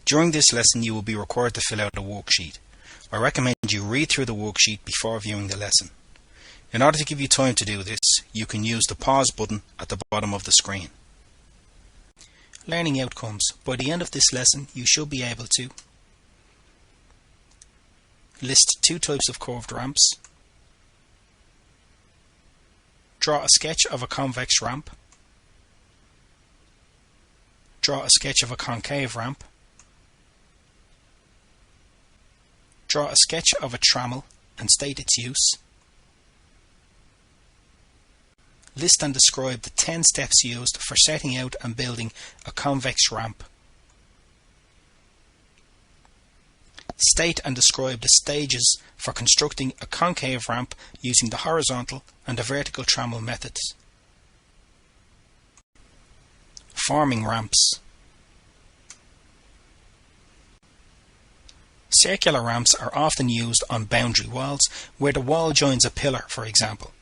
During this lesson you will be required to fill out a worksheet. I recommend you read through the worksheet before viewing the lesson. In order to give you time to do this, you can use the pause button at the bottom of the screen. Learning outcomes. By the end of this lesson you should be able to list 2 types of curved ramps, draw a sketch of a convex ramp, draw a sketch of a concave ramp, draw a sketch of a trammel and state its use, list and describe the 10 steps used for setting out and building a convex ramp, state and describe the stages for constructing a concave ramp using the horizontal and the vertical trammel methods. Forming ramps. Circular ramps are often used on boundary walls where the wall joins a pillar, for example,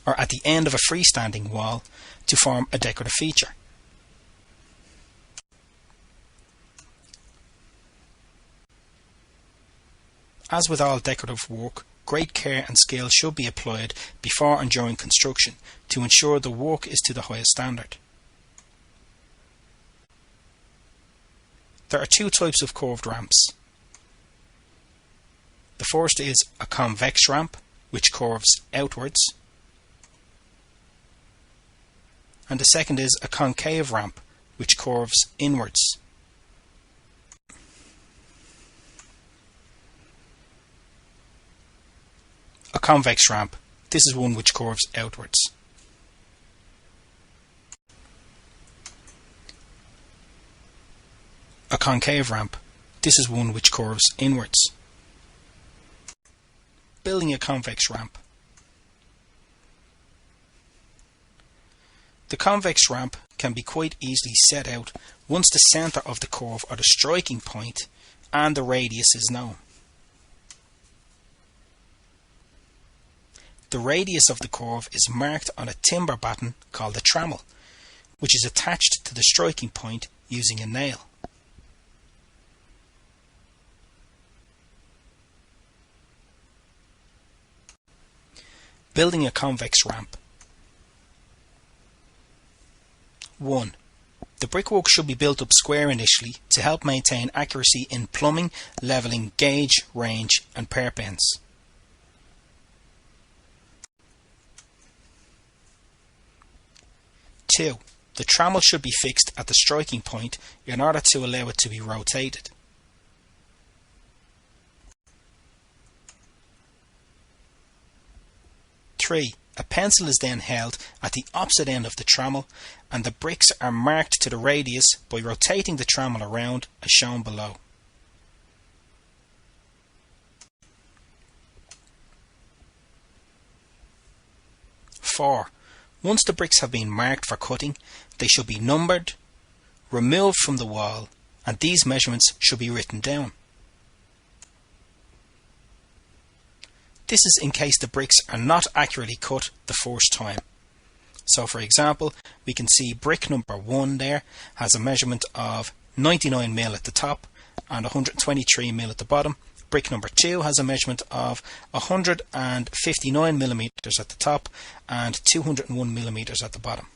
or at the end of a freestanding wall to form a decorative feature. As with all decorative work, great care and skill should be applied before and during construction to ensure the work is to the highest standard. There are 2 types of curved ramps. The first is a convex ramp, which curves outwards, and the second is a concave ramp, which curves inwards. A convex ramp. This is one which curves outwards. A concave ramp. This is one which curves inwards. Building a convex ramp. The convex ramp can be quite easily set out once the centre of the curve or the striking point and the radius is known. The radius of the curve is marked on a timber batten called a trammel, which is attached to the striking point using a nail. Building a convex ramp. 1. The brickwork should be built up square initially to help maintain accuracy in plumbing, levelling, gauge, range and perp ends. 2. The trammel should be fixed at the striking point in order to allow it to be rotated. 3. A pencil is then held at the opposite end of the trammel and the bricks are marked to the radius by rotating the trammel around as shown below. Four. Once the bricks have been marked for cutting, they should be numbered, removed from the wall, and these measurements should be written down. This is in case the bricks are not accurately cut the first time. So for example, we can see brick number 1 there has a measurement of 99mm at the top and 123mm at the bottom. Brick number 2 has a measurement of 159mm at the top and 201mm at the bottom.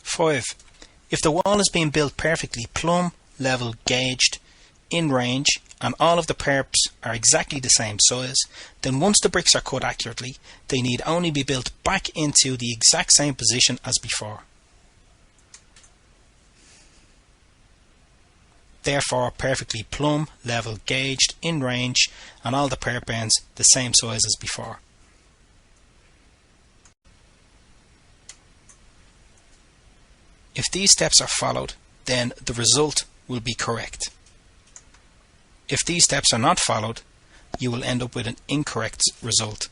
5. If the wall is being built perfectly plumb, level, gauged, in range and all of the perps are exactly the same size, then once the bricks are cut accurately, they need only be built back into the exact same position as before. Therefore, perfectly plumb, level, gauged, in range and all the perp ends the same size as before. If these steps are followed, then the result will be correct. If these steps are not followed, you will end up with an incorrect result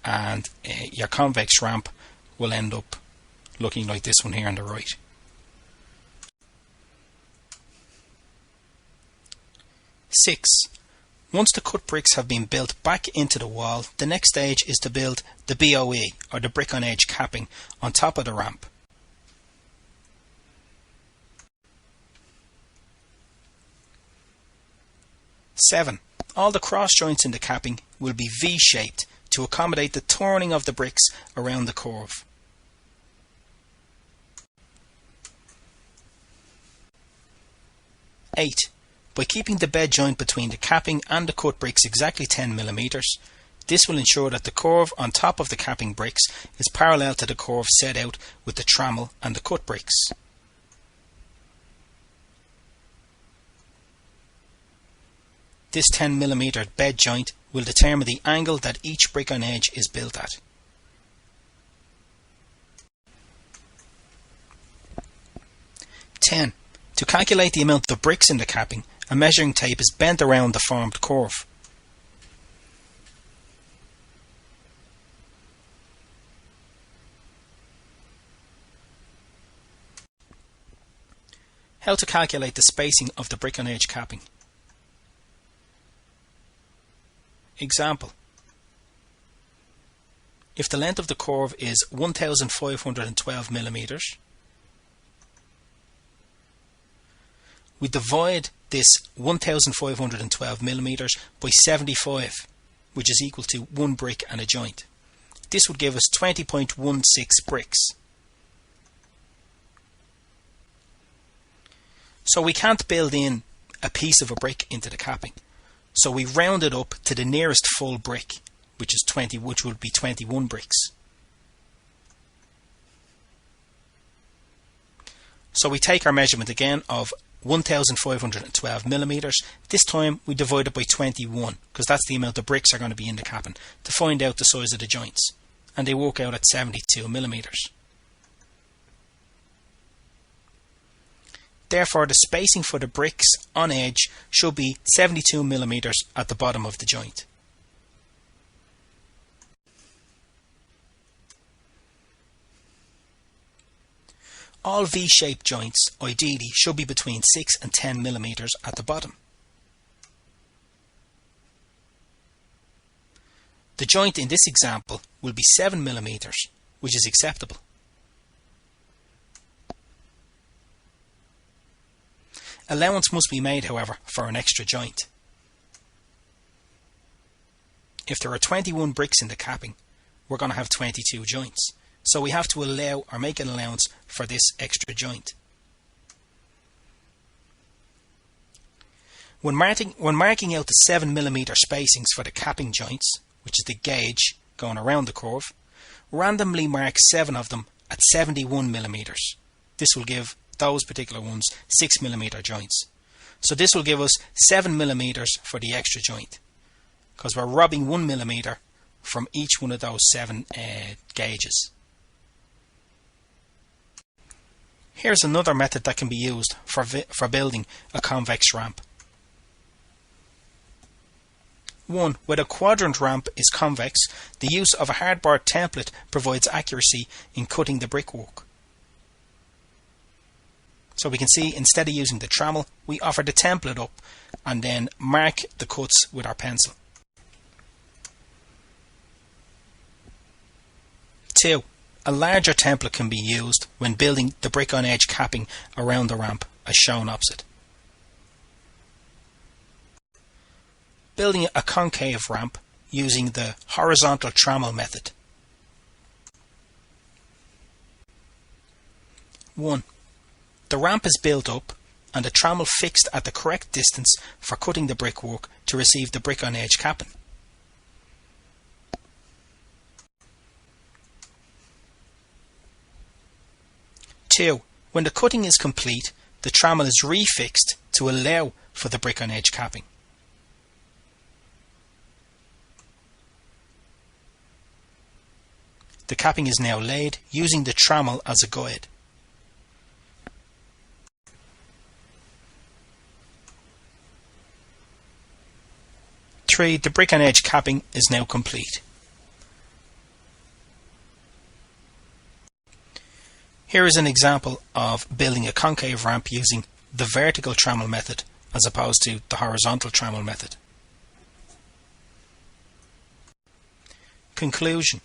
and your convex ramp will end up looking like this one here on the right. Six. Once the cut bricks have been built back into the wall, the next stage is to build the B.O.E, or the brick on edge capping, on top of the ramp. Seven. All the cross joints in the capping will be V-shaped to accommodate the turning of the bricks around the curve. 8. By keeping the bed joint between the capping and the cut bricks exactly 10 mm, this will ensure that the curve on top of the capping bricks is parallel to the curve set out with the trammel and the cut bricks. This 10 mm bed joint will determine the angle that each brick on edge is built at. 10. To calculate the amount of bricks in the capping, a measuring tape is bent around the formed curve. How to calculate the spacing of the brick on edge capping. Example. If the length of the curve is 1512 mm, we divide this 1512 mm by 75, which is equal to 1 brick and a joint. This would give us 20.16 bricks. So we can't build in a piece of a brick into the capping. So we round it up to the nearest full brick, which would be 21 bricks. So we take our measurement again of 1512 mm. This time we divide it by 21, because that's the amount of bricks are going to be in the capping, to find out the size of the joints. And they work out at 72 mm. Therefore, the spacing for the bricks on edge should be 72 mm at the bottom of the joint. All V-shaped joints ideally should be between 6 and 10 mm at the bottom. The joint in this example will be 7 mm, which is acceptable. Allowance must be made, however, for an extra joint. If there are 21 bricks in the capping, we're going to have 22 joints. So we have to allow or make an allowance for this extra joint. When marking out the 7 mm spacings for the capping joints, which is the gauge going around the curve, randomly mark 7 of them at 71 mm. This will give those particular ones 6 mm joints. So this will give us 7 mm for the extra joint, because we're robbing 1 mm from each one of those 7 gauges. Here's another method that can be used for building a convex ramp. 1. Where a quadrant ramp is convex, the use of a hardboard template provides accuracy in cutting the brickwork. So we can see, instead of using the trammel, we offer the template up and then mark the cuts with our pencil. 2. A larger template can be used when building the brick on edge capping around the ramp, as shown opposite. Building a concave ramp using the horizontal trammel method. 1. The ramp is built up and the trammel fixed at the correct distance for cutting the brickwork to receive the brick on edge capping. 2. When the cutting is complete, the trammel is refixed to allow for the brick on edge capping. The capping is now laid using the trammel as a guide. 3. The brick on edge capping is now complete. Here is an example of building a concave ramp using the vertical trammel method as opposed to the horizontal trammel method. Conclusion.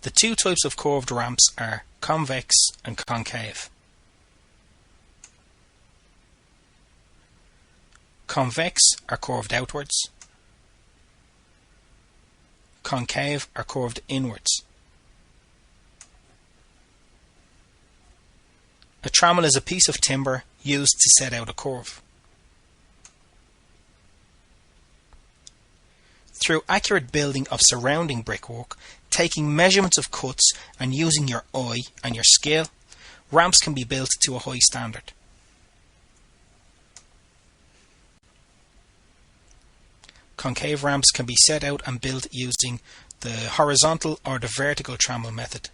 The two types of curved ramps are convex and concave. Convex are curved outwards. Concave are curved inwards. A trammel is a piece of timber used to set out a curve. Through accurate building of surrounding brickwork, taking measurements of cuts and using your eye and your skill, ramps can be built to a high standard. Concave ramps can be set out and built using the horizontal or the vertical trammel method.